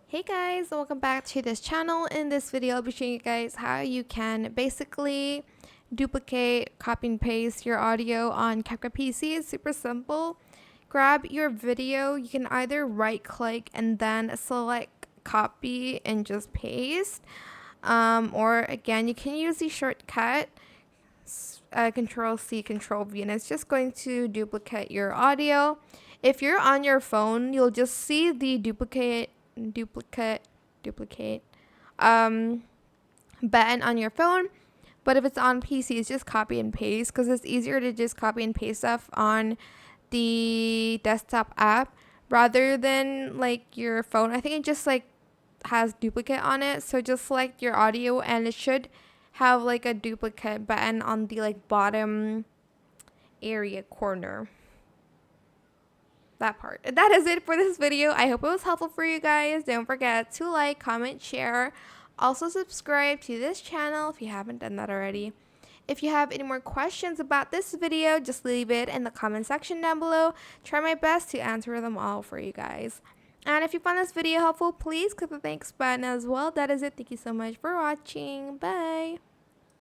Hey guys, welcome back to this channel. In this video, I'll be showing you guys how you can basically duplicate, copy and paste your audio on CapCut PC. It's super simple. Grab your video. You can either right click and then select copy and just paste. Or again, you can use the shortcut Control C, Control V, and it's just going to duplicate your audio. If you're on your phone, you'll just see the duplicate button on your phone. But if it's on PC, it's just copy and paste because it's easier to just copy and paste stuff on the desktop app rather than like your phone. I think it just like has duplicate on it, so just select your audio and it should have like a duplicate button on the like bottom area corner. That part. That is it for this video. I hope it was helpful for you guys. Don't forget to like, comment, share. Also subscribe to this channel if you haven't done that already. If you have any more questions about this video, just leave it in the comment section down below. Try my best to answer them all for you guys. And if you found this video helpful, please click the thanks button as well. That is it. Thank you so much for watching. Bye.